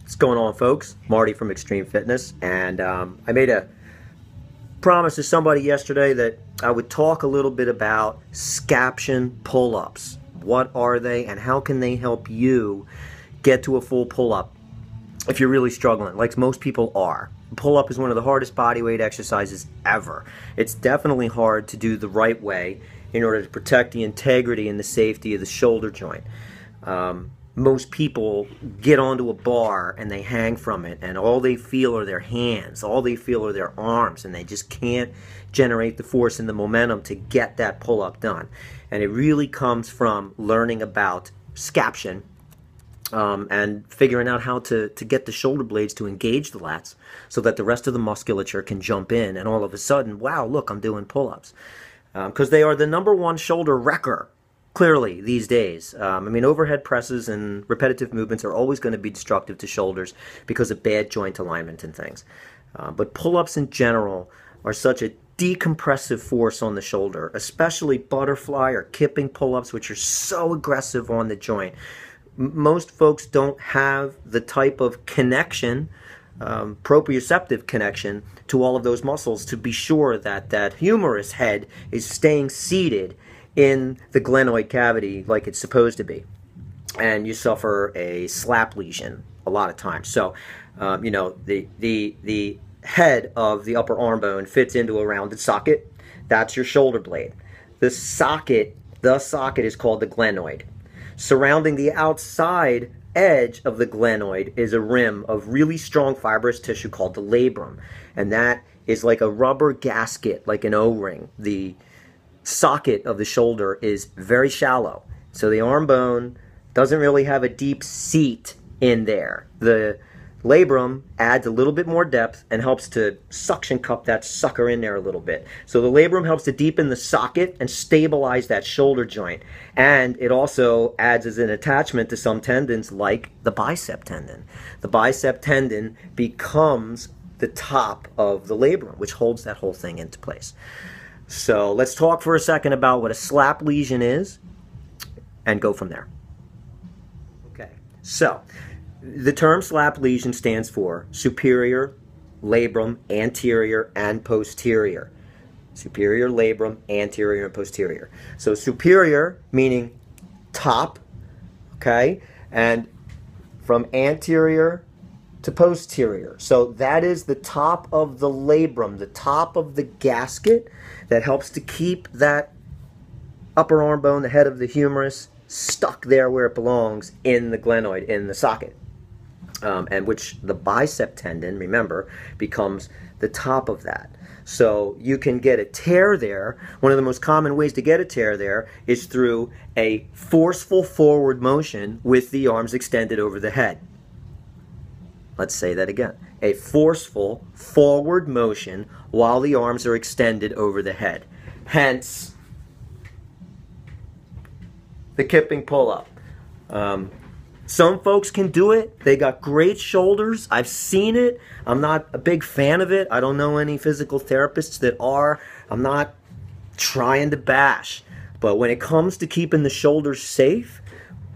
What's going on, folks? Marty from Extreme Fitness, and I made a promise to somebody yesterday that I would talk a little bit about Scaption pull-ups. What are they, and how can they help you get to a full pull-up if you're really struggling, like most people are? Pull-up is one of the hardest bodyweight exercises ever. It's definitely hard to do the right way in order to protect the integrity and the safety of the shoulder joint. Most people get onto a bar and they hang from it, and all they feel are their hands, all they feel are their arms, and they just can't generate the force and the momentum to get that pull-up done. And it really comes from learning about Scaption and figuring out how to get the shoulder blades to engage the lats so that the rest of the musculature can jump in, and all of a sudden, wow, look, I'm doing pull-ups. Because they are the #1 shoulder wrecker, clearly, these days. I mean, overhead presses and repetitive movements are always going to be destructive to shoulders because of bad joint alignment and things. But pull-ups in general are such a decompressive force on the shoulder, especially butterfly or kipping pull-ups, which are so aggressive on the joint. Most folks don't have the type of connection, proprioceptive connection, to all of those muscles to be sure that that humerus head is staying seated in the glenoid cavity like it's supposed to be. And you suffer a slap lesion a lot of times. So, you know, the head of the upper arm bone fits into a rounded socket. That's your shoulder blade. The socket is called the glenoid. Surrounding the outside edge of the glenoid is a rim of really strong fibrous tissue called the labrum. And that is like a rubber gasket, like an O-ring. The socket of the shoulder is very shallow. So the arm bone doesn't really have a deep seat in there. The labrum adds a little bit more depth and helps to suction cup that sucker in there a little bit. So the labrum helps to deepen the socket and stabilize that shoulder joint. And it also adds as an attachment to some tendons like the bicep tendon. The bicep tendon becomes the top of the labrum, which holds that whole thing into place. So let's talk for a second about what a slap lesion is and go from there. Okay, so the term slap lesion stands for superior labrum, anterior, and posterior. Superior labrum, anterior, and posterior. So superior meaning top, okay, and from anterior to posterior. So that is the top of the labrum, the top of the gasket that helps to keep that upper arm bone, the head of the humerus, stuck there where it belongs in the glenoid, in the socket. And which the bicep tendon, remember, becomes the top of that. So you can get a tear there. One of the most common ways to get a tear there is through a forceful forward motion with the arms extended over the head. Let's say that again. A forceful forward motion while the arms are extended over the head. Hence, the kipping pull-up. Some folks can do it. They got great shoulders. I've seen it. I'm not a big fan of it. I don't know any physical therapists that are. I'm not trying to bash. But when it comes to keeping the shoulders safe,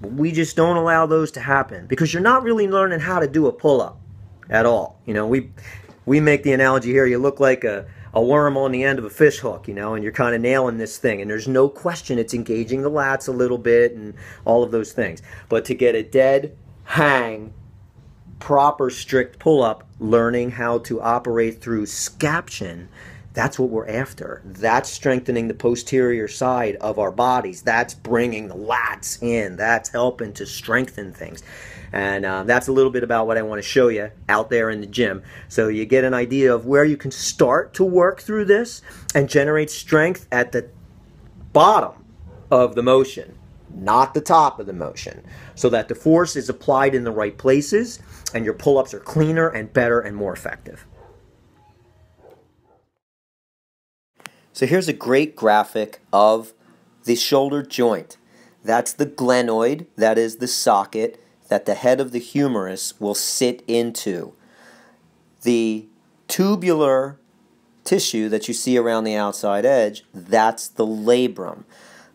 we just don't allow those to happen because you're not really learning how to do a pull-up at all. You know, we make the analogy here, you look like a worm on the end of a fish hook, you know, and you're kind of nailing this thing. And there's no question it's engaging the lats a little bit and all of those things. But to get a dead hang, proper strict pull-up, learning how to operate through Scaption, that's what we're after. That's strengthening the posterior side of our bodies. That's bringing the lats in. That's helping to strengthen things. And that's a little bit about what I want to show you out there in the gym. So you get an idea of where you can start to work through this and generate strength at the bottom of the motion, not the top of the motion, so that the force is applied in the right places and your pull-ups are cleaner and better and more effective. So here's a great graphic of the shoulder joint. That's the glenoid, that is the socket that the head of the humerus will sit into. The tubular tissue that you see around the outside edge, that's the labrum.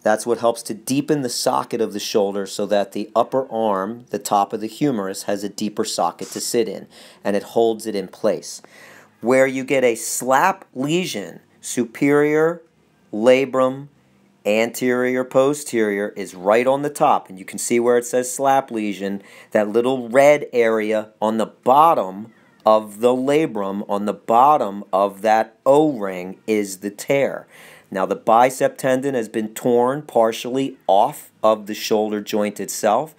That's what helps to deepen the socket of the shoulder so that the upper arm, the top of the humerus, has a deeper socket to sit in, and it holds it in place. Where you get a slap lesion, superior, labrum, anterior, posterior, is right on the top, and you can see where it says slap lesion. That little red area on the bottom of the labrum, on the bottom of that O-ring, is the tear. Now the bicep tendon has been torn partially off of the shoulder joint itself,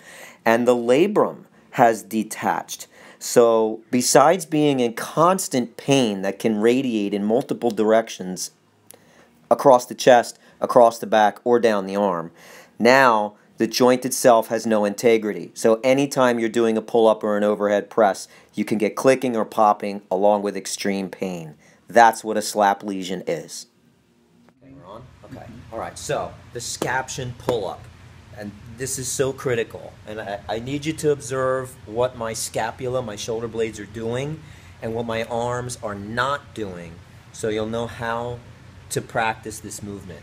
and the labrum has detached. So besides being in constant pain that can radiate in multiple directions across the chest, across the back, or down the arm, now the joint itself has no integrity. So anytime you're doing a pull-up or an overhead press, you can get clicking or popping along with extreme pain. That's what a slap lesion is. Okay, we're on? Okay. All right, so the Scaption pull-up. And this is so critical. And I need you to observe what my scapula, my shoulder blades, are doing and what my arms are not doing, so you'll know how to practice this movement.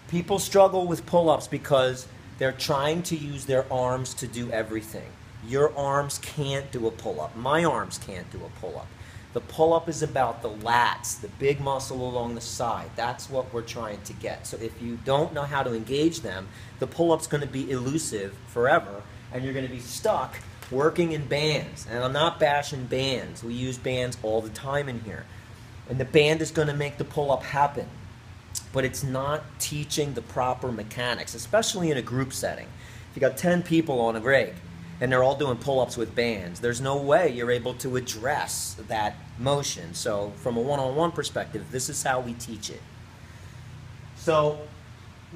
People struggle with pull-ups because they're trying to use their arms to do everything. Your arms can't do a pull-up. My arms can't do a pull-up. The pull-up is about the lats, the big muscle along the side. That's what we're trying to get. So if you don't know how to engage them, the pull-up's going to be elusive forever, and you're going to be stuck working in bands. And I'm not bashing bands. We use bands all the time in here. And the band is going to make the pull-up happen. But it's not teaching the proper mechanics, especially in a group setting. If you got 10 people on a rig, and they're all doing pull-ups with bands, there's no way you're able to address that motion. So from a one-on-one perspective, this is how we teach it. So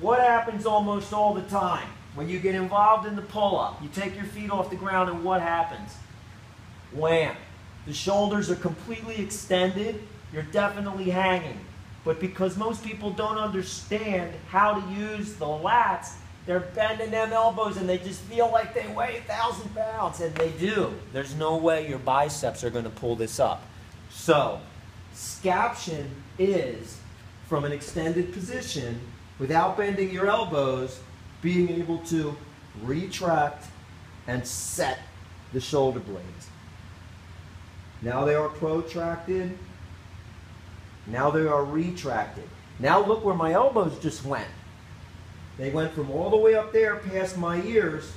what happens almost all the time when you get involved in the pull-up? You take your feet off the ground, and what happens? Wham! The shoulders are completely extended. You're definitely hanging. But because most people don't understand how to use the lats, they're bending them elbows and they just feel like they weigh 1,000 pounds, and they do. There's no way your biceps are going to pull this up. So, Scaption is, from an extended position, without bending your elbows, being able to retract and set the shoulder blades. Now they are protracted. Now they are retracted. Now look where my elbows just went. They went from all the way up there past my ears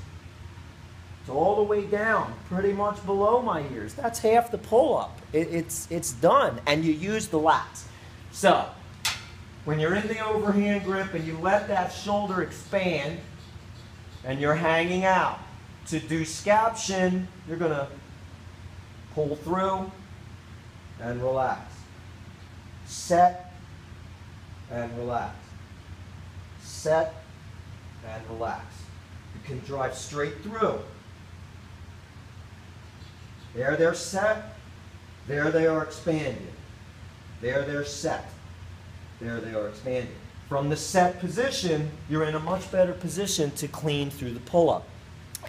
to all the way down, pretty much below my ears. That's half the pull-up. It's done, and you use the lats. So, when you're in the overhand grip and you let that shoulder expand and you're hanging out, to do Scaption, you're going to pull through and relax. Set and relax. Set and relax. You can drive straight through. There they're set. There they are expanded. There they're set. There they are expanded. From the set position, you're in a much better position to clean through the pull-up.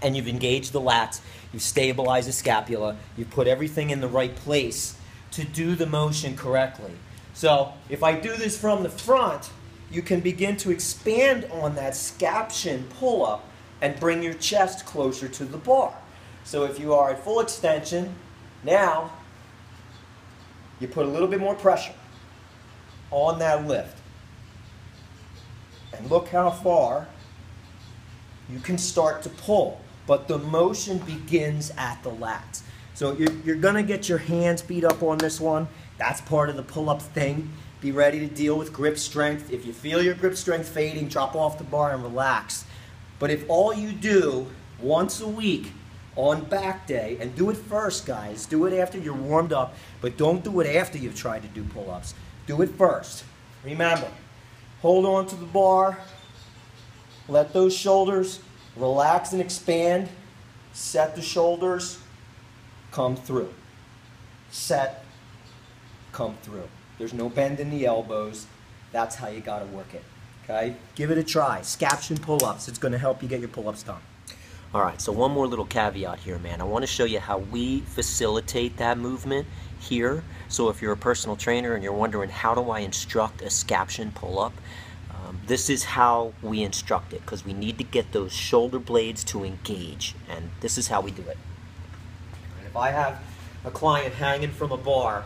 And you've engaged the lats, you've stabilized the scapula, you've put everything in the right place to do the motion correctly. So if I do this from the front, you can begin to expand on that Scaption pull-up and bring your chest closer to the bar. So if you are at full extension, now you put a little bit more pressure on that lift. And look how far you can start to pull. But the motion begins at the lats. So you're going to get your hands beat up on this one. That's part of the pull-up thing. Be ready to deal with grip strength. If you feel your grip strength fading, drop off the bar and relax. But if all you do once a week on back day, and do it first, guys. Do it after you're warmed up, but don't do it after you've tried to do pull-ups. Do it first. Remember, hold on to the bar. Let those shoulders relax and expand. Set the shoulders. Come through. Set. Come through. There's no bend in the elbows. That's how you got to work it. Okay? Give it a try. Scaption pull-ups. It's going to help you get your pull-ups done. All right, so one more little caveat here, man. I want to show you how we facilitate that movement here. So if you're a personal trainer and you're wondering, how do I instruct a Scaption pull-up? This is how we instruct it, because we need to get those shoulder blades to engage, and this is how we do it. And if I have a client hanging from a bar,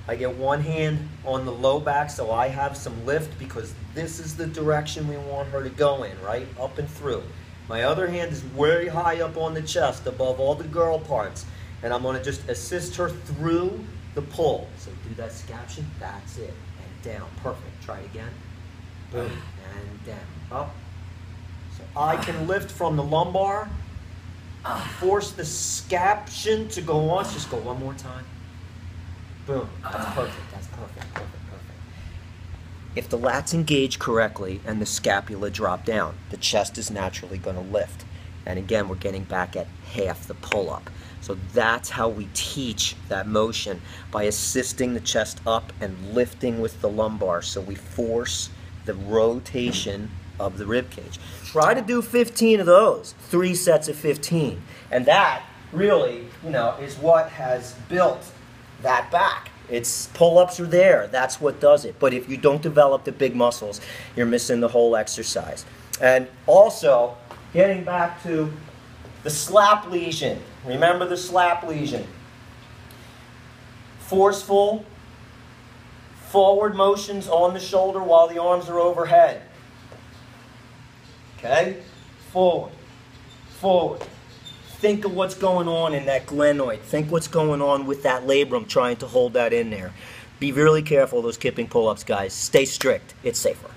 I get one hand on the low back so I have some lift, because this is the direction we want her to go in, right? Up and through. My other hand is very high up on the chest above all the girl parts, and I'm going to just assist her through the pull. So do that scaption, that's it, and down, perfect. Try it again, boom, and down, up. So I can lift from the lumbar, force the scaption to go on. Let's just go one more time. Boom, that's perfect, that's perfect, perfect. If the lats engage correctly and the scapula drop down, the chest is naturally going to lift. And again, we're getting back at half the pull-up. So that's how we teach that motion, by assisting the chest up and lifting with the lumbar. So we force the rotation of the rib cage. Try to do 15 of those, 3 sets of 15. And that really, is what has built that back. It's pull-ups are there. That's what does it. But if you don't develop the big muscles, you're missing the whole exercise. And also, getting back to the slap lesion. Remember the slap lesion. Forceful forward motions on the shoulder while the arms are overhead. Okay? Forward. Forward. Think of what's going on in that glenoid. Think what's going on with that labrum trying to hold that in there. Be really careful of those kipping pull-ups, guys. Stay strict. It's safer.